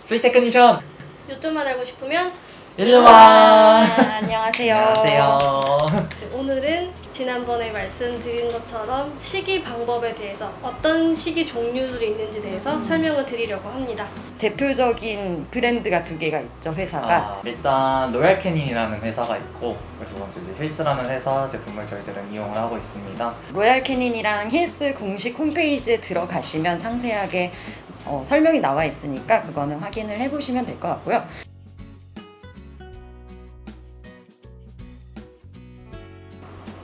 스윗 테크니션! 요점만 알고 싶으면 일로와! 안녕하세요. 안녕하세요. 오늘은 지난번에 말씀드린 것처럼 식이 방법에 대해서 어떤 식이 종류들이 있는지 대해서 설명을 드리려고 합니다. 대표적인 브랜드가 두 개가 있죠, 회사가. 일단 로얄 캐닌이라는 회사가 있고, 두 번째 이제 힐스라는 회사 제품을 저희들은 이용을 하고 있습니다. 로얄 캐닌이랑 힐스 공식 홈페이지에 들어가시면 상세하게 설명이 나와 있으니까 그거는 확인을 해보시면 될 것 같고요.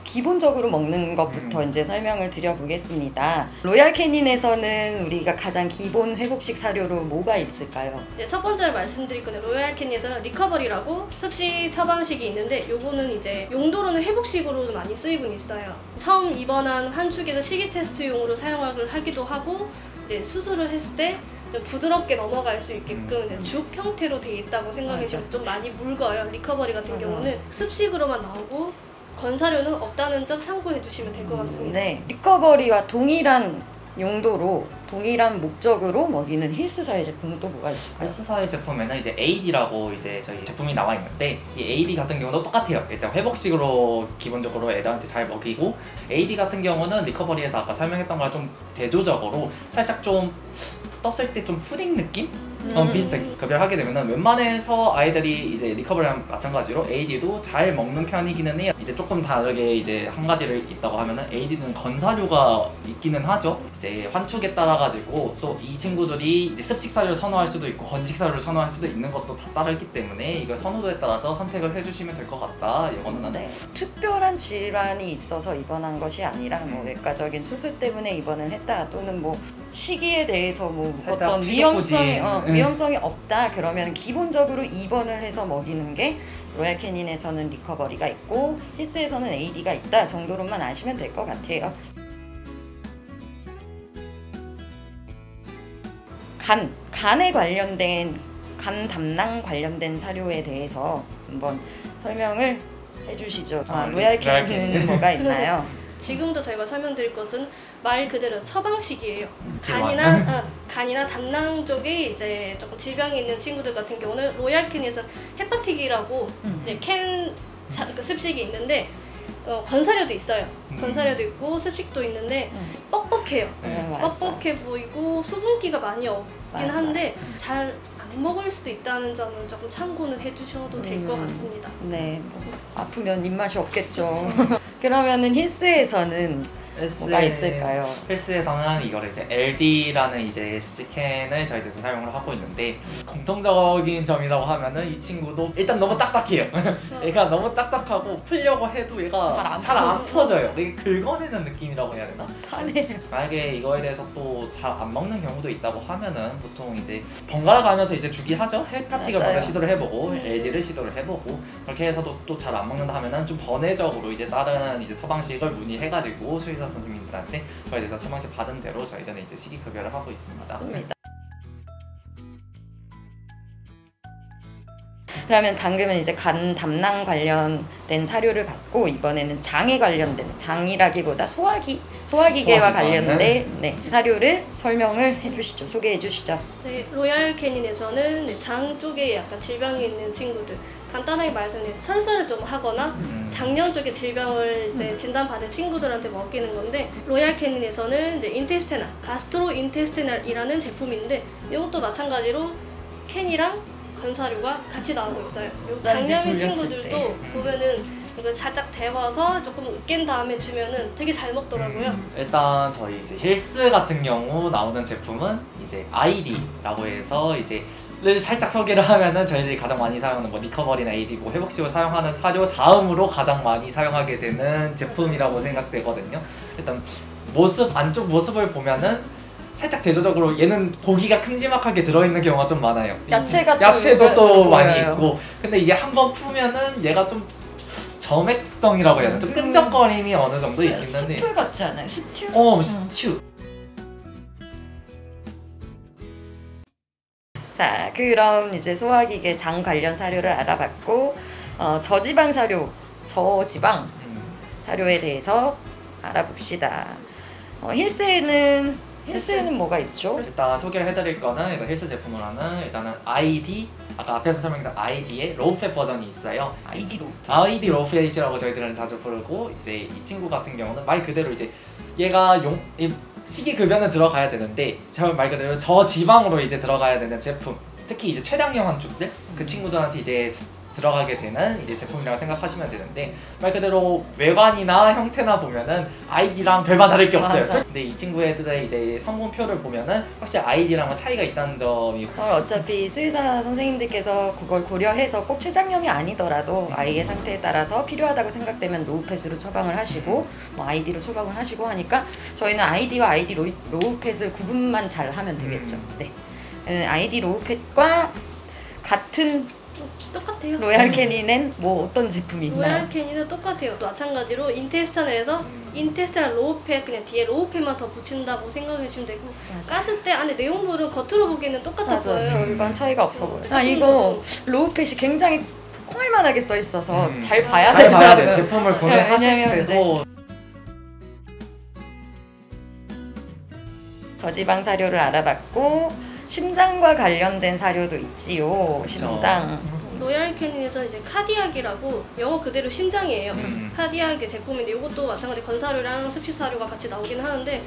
기본적으로 먹는 것부터 이제 설명을 드려보겠습니다. 로얄 캐닌에서는 우리가 가장 기본 회복식 사료로 뭐가 있을까요? 첫 번째로 말씀드릴 건데 로얄 캐닌에서는 리커버리라고 습식 처방식이 있는데 요거는 이제 용도로는 회복식으로도 많이 쓰이곤 있어요. 처음 입원한 환축에서 식이 테스트용으로 사용을 하기도 하고 이제 수술을 했을 때 좀 부드럽게 넘어갈 수 있게끔 죽 형태로 돼 있다고 생각하시면 좀 많이 묽어요. 리커버리 같은 경우는 습식으로만 나오고 건사료는 없다는 점 참고해 주시면 될 것 같습니다. 네, 리커버리와 동일한 용도로 동일한 목적으로 먹이는 힐스사의 제품은 또 뭐가 있을까요? 힐스사의 제품에는 이제 AD라고 이제 저희 제품이 나와 있는데, 이 AD 같은 경우도 똑같아요. 일단 회복식으로 기본적으로 애들한테 잘 먹이고, AD 같은 경우는 리커버리에서 아까 설명했던 거랑 좀 대조적으로 살짝 좀 떴을 때 좀 푸딩 느낌? 비슷하게 급여를 하게 되면은 웬만해서 아이들이 이제 리커버리랑 마찬가지로 AD도 잘 먹는 편이기는 해요. 이제 조금 다르게 이제 한 가지를 있다고 하면은 AD는 건사료가 있기는 하죠. 이제 환축에 따라 가지고 또 이 친구들이 이제 습식사료를 선호할 수도 있고 건식사료를 선호할 수도 있는 것도 다 따르기 때문에 이걸 선호도에 따라서 선택을 해주시면 될 것 같다. 이거는 네, 특별한 질환이 있어서 입원한 것이 아니라 뭐 외과적인 수술 때문에 입원을 했다 또는 뭐 시기에 대해서 뭐 어떤 위험성이 없다 그러면 기본적으로 입원을 해서 먹이는 게 로얄 캐닌에서는 리커버리가 있고 힐스에서는 AD가 있다 정도로만 아시면 될 것 같아요. 간에 관련된 간 담낭 관련된 사료에 대해서 한번 설명을 해주시죠. 로얄 캐닌은 뭐가 있나요? 지금도 저희가 설명드릴 것은 말 그대로 처방식이에요. 간이나 담낭 쪽에 이제 조금 질병이 있는 친구들 같은 경우는 로얄 캐닌에서 헤파틱이라고 습식이 있는데 건사료도 있어요. 건사료도 있고 습식도 있는데 뻑뻑해요. 뻑뻑해 보이고 수분기가 많이 없긴 한데 잘 안 먹을 수도 있다는 점은 조금 참고는 해주셔도 될 것 같습니다. 네, 뭐, 아프면 입맛이 없겠죠. 그러면은 힐스에서는 뭐가 있을까요? 힐스에서는 이걸 이제 LD라는 이제 습식캔을 저희들도 사용을 하고 있는데, 공통적인 점이라고 하면은 이 친구도 일단 너무 딱딱해요. 얘가 너무 딱딱하고 풀려고 해도 얘가 잘 안 퍼져요. 되게 긁어내는 느낌이라고 해야 되나? 만약에 이거에 대해서 또 잘 안 먹는 경우도 있다고 하면은 보통 이제 번갈아 가면서 이제 주긴 하죠. 헤파틱을 먼저 시도를 해보고 LD를 시도를 해보고, 그렇게 해서도 또 잘 안 먹는다 하면은 좀 번외적으로 이제 다른 이제 처방식을 문의해가지고 수의사 선생님들한테 저희들서 처방식 받은 대로 저희들은 이제 식이급여를 하고 있습니다. 맞습니다. 그러면 방금은 이제 간 담낭 관련된 사료를 받고 이번에는 장에 관련된, 장이라기보다 소화기계와 관련된 사료를 설명을 해주시죠. 소개해 주시죠. 네, 로얄 캐닌에서는 장 쪽에 약간 질병이 있는 친구들, 간단하게 말씀드리면 설사를 좀 하거나 장염 쪽의 질병을 이제 진단받은 친구들한테 먹이는 건데, 로얄 캐닌에서는 이제 인테스테날, 가스트로 인테스테날이라는 제품인데 이것도 마찬가지로 캔이랑 건사료가 같이 나오고 있어요. 장염인 친구들도 보면은 이거 살짝 데워서 조금 으깬 다음에 주면은 되게 잘 먹더라고요. 일단 저희 이제 힐스 같은 경우 나오는 제품은 이제 ID라고 해서 이제 살짝 소개를 하면은 저희들이 가장 많이 사용하는 뭐 리커버리나 AD, 뭐 회복식으로 사용하는 사료 다음으로 가장 많이 사용하게 되는 제품이라고 생각되거든요. 일단 안쪽 모습을 보면은 살짝 대조적으로 얘는 고기가 큼지막하게 들어있는 경우가 좀 많아요. 야채도 또 많이 있고, 근데 이제 한번 풀면은 얘가 좀 점액성이라고 해야 되나? 좀 끈적거림이 어느 정도 있긴 한데. 스프 같지 않아요? 스튜? 스튜. 자, 그럼 이제 소화기계 장 관련 사료를 알아봤고, 저지방 사료에 대해서 알아봅시다. 힐스에는 헬스에는 뭐가 있죠? 일단 소개를 해드릴 거는 이거 헬스 제품으로는 일단은 아이디, 아까 앞에서 설명드린 아이디의 로우팻 버전이 있어요. 아이디 로우팻이라고 저희들은 자주 부르고, 이제 이 친구 같은 경우는 말 그대로 이제 얘가 식이 급여는 들어가야 되는데 말 그대로 저지방으로 이제 들어가야 되는 제품, 특히 이제 췌장염 환축들 그 친구들한테 이제 들어가게 되는 이제 제품이라고 생각하시면 되는데, 말 그대로 외관이나 형태나 보면은 아이디랑 별반 다를 게 없어요. 맞아. 근데 이 친구들의 이제 성분표를 보면은 확실히 아이디랑은 차이가 있다는 점이. 어차피 수의사 선생님들께서 그걸 고려해서 꼭 췌장염이 아니더라도 아이의 상태에 따라서 필요하다고 생각되면 로우팻으로 처방을 하시고 뭐 아이디로 처방을 하시고 하니까 저희는 아이디와 아이디 로우팻을 구분만 잘 하면 되겠죠. 네. 아이디 로우팻과 같은 똑같아요. 로얄 캐닌엔 뭐 어떤 제품이 있나요? 로얄 캐닌은 똑같아요. 또 마찬가지로 인테스탄을 해서 인테스탄 로우팻, 그냥 뒤에 로우팻만 더 붙인다고 생각해 주면 되고, 깠을 때 안에 내용물은 겉으로 보기에는 똑같아 보여요. 별반 차이가 없어 보여요. 이거 로우팻이 굉장히 콩알만하게 써 있어서 잘 봐야 잘 봐야 돼. 되더라고요. 제품을 구매하실 때도. 저지방 사료를 알아봤고 심장과 관련된 사료도 있지요. 심장. 로얄 캐닌에서 이제 카디악이라고 영어 그대로 심장이에요. 카디악의 제품인데 이것도 마찬가지 건사료랑 습식사료가 같이 나오긴 하는데,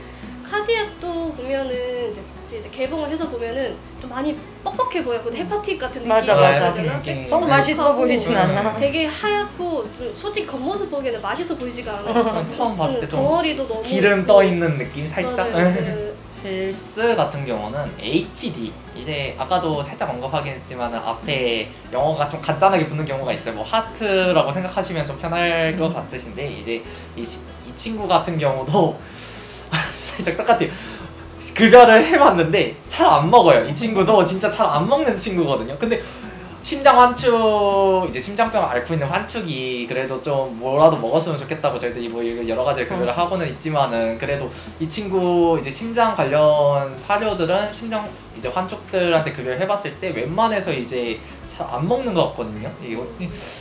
카디악도 보면은 이제 개봉을 해서 보면은 좀 많이 뻑뻑해 보여요. 근데 헤파틱 같은 느낌. 맞아. 너무 맛있어 보이진 않아. 되게 하얗고 솔직히 겉모습 보기에는 맛있어 보이지가 않아요. 처음 봤을 때 좀 덩어리도 너무 기름 떠 있는 느낌 살짝. 맞아요. 헬스 같은 경우는 HD, 이제 아까도 살짝 언급하긴 했지만 앞에 영어가 좀 간단하게 붙는 경우가 있어요. 뭐 하트라고 생각하시면 좀 편할 것 같으신데, 이제 이 친구 같은 경우도 살짝 똑같아요. 급여를 해봤는데 잘 안 먹어요. 이 친구도 진짜 잘 안 먹는 친구거든요. 근데 심장 환축, 이제 심장병을 앓고 있는 환축이 그래도 좀 뭐라도 먹었으면 좋겠다고 저희들이 뭐 여러 가지 급여를 하고는 있지만은, 그래도 이 친구 이제 심장 관련 사료들은 심장 이제 환축들한테 급여를 해봤을 때 웬만해서 이제 잘 안 먹는 것 같거든요. 이거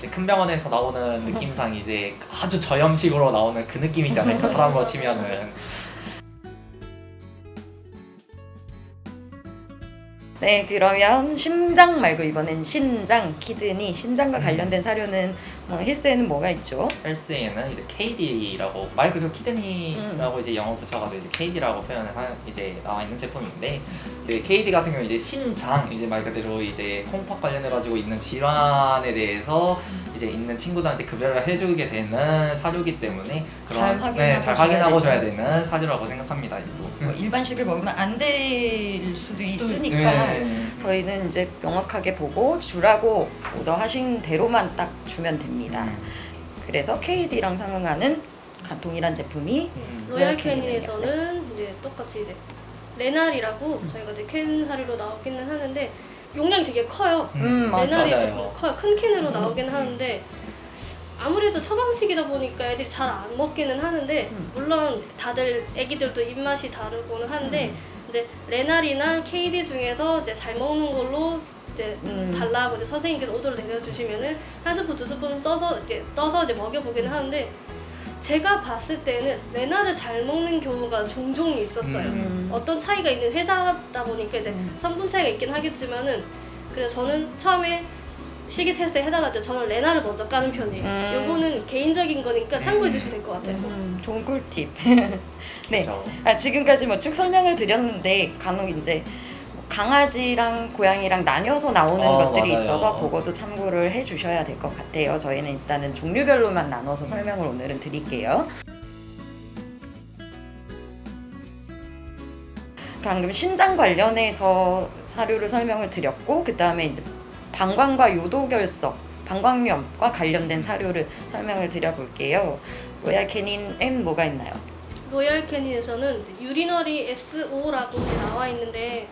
큰 병원에서 나오는 느낌상 이제 아주 저염식으로 나오는 그 느낌이지 않을까, 사람으로 치면은. 네, 그러면 심장 말고 이번엔 신장, 키드니, 신장과 관련된 사료는 헬스에는 뭐가 있죠? 헬스에는 이제 KD라고, 말 그대로 키드니라고 이제 영어 붙여가지고 이제 KD라고 표현을 이제 나와 있는 제품인데, 이제 KD 같은 경우 이제 신장, 이제 말 그대로 이제 콩팥 관련해가지고 있는 질환에 대해서 이제 있는 친구들한테 급여를 해주게 되는 사료이기 때문에 그런 잘 확인하고 줘야 되는 사료라고 생각합니다. 뭐 일반식을 먹으면 안 될 수도 있으니까 저희는 이제 명확하게 보고 주라고 오더하신 대로만 딱 주면 됩니다. 그래서 KD랑 상응하는 동일한 제품이 로얄 캐닌에서는 이제 똑같이 이제 레날이라고 저희가 이제 캔 사료로 나오기는 하는데 용량이 되게 커요. 레날이 좀 커요. 큰 캔으로 나오긴 하는데 아무래도 처방식이다 보니까 애들이 잘 안 먹기는 하는데, 물론 다들 애기들도 입맛이 다르고는 한데, 근데 레날이나 KD 중에서 이제 잘 먹는 걸로 이제 달라고 이제 선생님께서 오더를 내려주시면은 한 스푼 두 스푼 떠서 이제 먹여보기는 하는데, 제가 봤을 때는 레날을 잘 먹는 경우가 종종 있었어요. 어떤 차이가 있는 회사다 보니까 이제 성분 차이가 있긴 하겠지만은, 그래서 저는 처음에 시기 테스트 해달라고 저는 레날을 먼저 까는 편이에요. 요거는 개인적인 거니까 참고해 주시면 될 것 같아요. 좋은 꿀팁. 네, 지금까지 뭐 쭉 설명을 드렸는데 간혹 이제 강아지랑 고양이랑 나뉘어서 나오는 것들이 있어서 그것도 참고를 해주셔야 될 것 같아요. 저희는 일단은 종류별로만 나눠서 설명을 오늘은 드릴게요. 방금 신장 관련해서 사료를 설명을 드렸고, 그 다음에 이제 방광과 요도결석, 방광염과 관련된 사료를 설명을 드려볼게요. 로얄 캐닌엔 뭐가 있나요? 로얄 캐닌에서는 유리너리 SO라고 나와 있는데,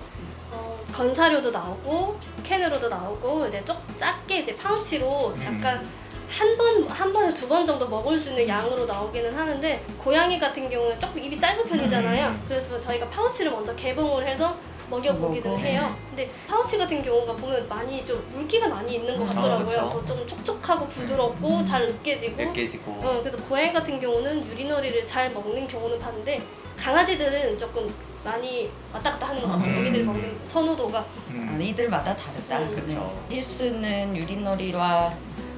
건사료도 나오고 캔으로도 나오고 이제 작게 이제 파우치로 약간 한 번에 두 번 정도 먹을 수 있는 양으로 나오기는 하는데, 고양이 같은 경우는 조금 입이 짧은 편이잖아요. 그래서 저희가 파우치를 먼저 개봉을 해서 먹여보기는 해요. 근데 파우치 같은 경우가 보면 많이 좀 물기가 많이 있는 것 같더라고요. 더 좀 촉촉하고 부드럽고 잘 으깨지고. 그래서 고양이 같은 경우는 유리너리를 잘 먹는 경우는 봤는데, 강아지들은 조금 많이 왔다 갔다 하는 것 같아요. 애기들 먹는 선호도가. 이들마다 다르다. 그렇죠. 힐스는 유리놀이와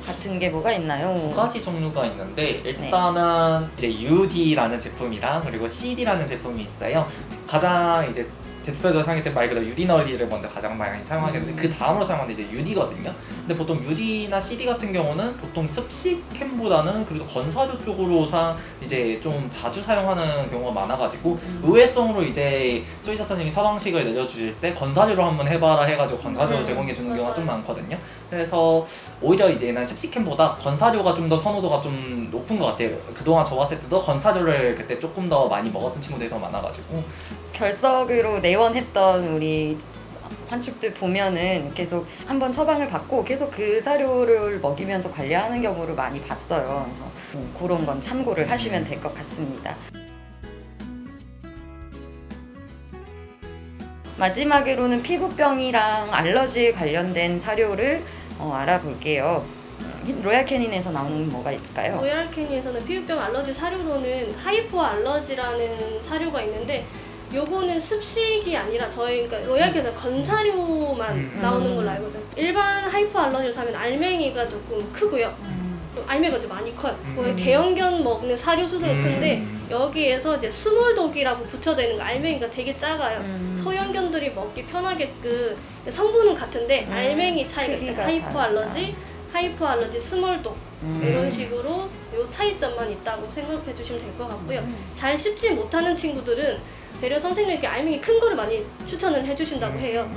같은 게 뭐가 있나요? 두 가지 종류가 있는데 일단은 이제 UD라는 제품이랑 그리고 CD라는 제품이 있어요. 가장 이제 대표적으로 사용할 때 말 그대로 유리너리를 먼저 가장 많이 사용하게 되는데 그 다음으로 사용하는 게 이제 UD거든요. 근데 보통 UD나 CD 같은 경우는 보통 습식캠보다는 그래도 건사료 쪽으로 이제 좀 자주 사용하는 경우가 많아가지고 의외성으로 이제 조이사 선생님이 서방식을 내려주실 때 건사료로 한번 해봐라 해가지고 건사료 제공해 주는 경우가 좀 많거든요. 그래서 오히려 이제 얘는 습식캠보다 건사료가 좀 더 선호도가 좀 높은 것 같아요. 그동안 저 봤을 때도 건사료를 그때 조금 더 많이 먹었던 친구들이 더 많아가지고 결석으로 내원했던 우리 환축들 보면은 계속 한번 처방을 받고 계속 그 사료를 먹이면서 관리하는 경우를 많이 봤어요. 그래서 그런 건 참고를 하시면 될 것 같습니다. 마지막으로는 피부병이랑 알러지에 관련된 사료를 알아볼게요. 로얄 캐닌에서 나오는 뭐가 있을까요? 로얄 캐닌에서는 피부병 알러지 사료로는 하이포 알러지라는 사료가 있는데 요거는 습식이 아니라 저희 그러니까 로얄캐에서 건사료만 나오는 걸로 알고 있어요. 일반 하이포 알러지를 사면 알맹이가 조금 크고요. 알맹이가 좀 많이 커요. 거의 대형견 먹는 사료 수준은 큰데 여기에서 이제 스몰독이라고 붙여져 있는 거 알맹이가 되게 작아요. 소형견들이 먹기 편하게끔 성분은 같은데 알맹이 차이가 있다. 하이포 알러지, 하이포 알러지, 스몰독 이런 식으로 요 차이점만 있다고 생각해 주시면 될 것 같고요. 잘 씹지 못하는 친구들은 대려 선생님께 알맹이 큰 거를 많이 추천을 해주신다고 해요.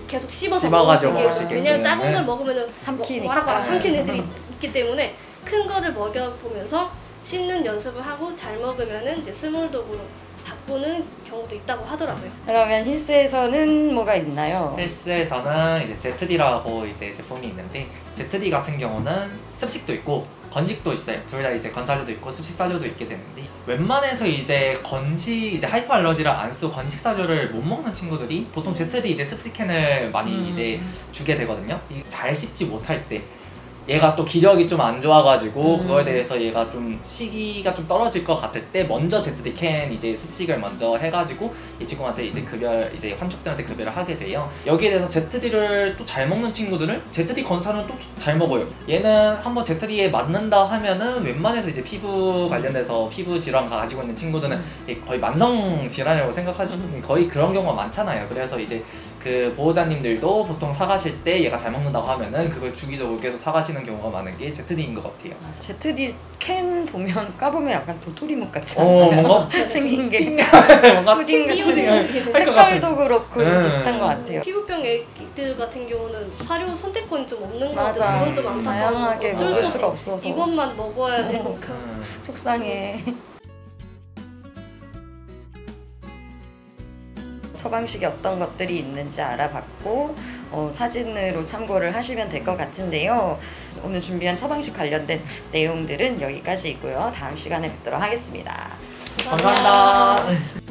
계속 씹어서 씹어가지고 먹으시게. 왜냐면 작은 걸 먹으면 삼키니까. 와락와락 삼키는 애들이 있기 때문에 큰 거를 먹여보면서 씹는 연습을 하고 잘 먹으면은 이제 스몰독으로 바꾸는 경우도 있다고 하더라고요. 그러면 힐스에서는 뭐가 있나요? 헬스에서는 이제 ZD라고 이제 제품이 있는데 ZD 같은 경우는 습식도 있고 건식도 있어요. 둘 다 이제 건사료도 있고 습식 사료도 있게 되는데 웬만해서 이제 이제 하이퍼 알러지를 안 쓰고 건식 사료를 못 먹는 친구들이 보통 ZD 이제 습식캔을 많이 이제 주게 되거든요. 잘 씹지 못할 때 얘가 또 기력이 좀 안 좋아가지고 그거에 대해서 얘가 좀 시기가 좀 떨어질 것 같을 때 먼저 ZD 캔 이제 습식을 먼저 해가지고 이 친구한테 이제 이제 환축들한테 급여를 하게 돼요. 여기에 대해서 ZD를 또 잘 먹는 친구들은 ZD 건사료는 또 잘 먹어요. 얘는 한번 ZD에 맞는다 하면은 웬만해서 이제 피부 관련돼서 피부 질환 가지고 있는 친구들은 거의 만성 질환이라고 생각하시는 거의 그런 경우가 많잖아요. 그래서 이제 그 보호자님들도 보통 사가실 때 얘가 잘 먹는다고 하면은 그걸 주기적으로 계속 사가시는 경우가 많은 게 ZD인 것 같아요. ZD 캔 보면 까보면 약간 도토리묵 같지 뭔가 생긴 게 뭔가 푸딩 푸딩 색깔도 그렇고 좀 비슷한 것 같아요. 피부병 애기들 같은 경우는 사료 선택권이 좀 없는 것 맞아. 같아서 그건 좀 안타까워. 다양하게 어쩔 먹을 수 수가 없어. 없어서 이것만 먹어야 되니까. 속상해. 처방식이 어떤 것들이 있는지 알아봤고 사진으로 참고를 하시면 될 것 같은데요. 오늘 준비한 처방식 관련된 내용들은 여기까지이고요. 다음 시간에 뵙도록 하겠습니다. 감사합니다.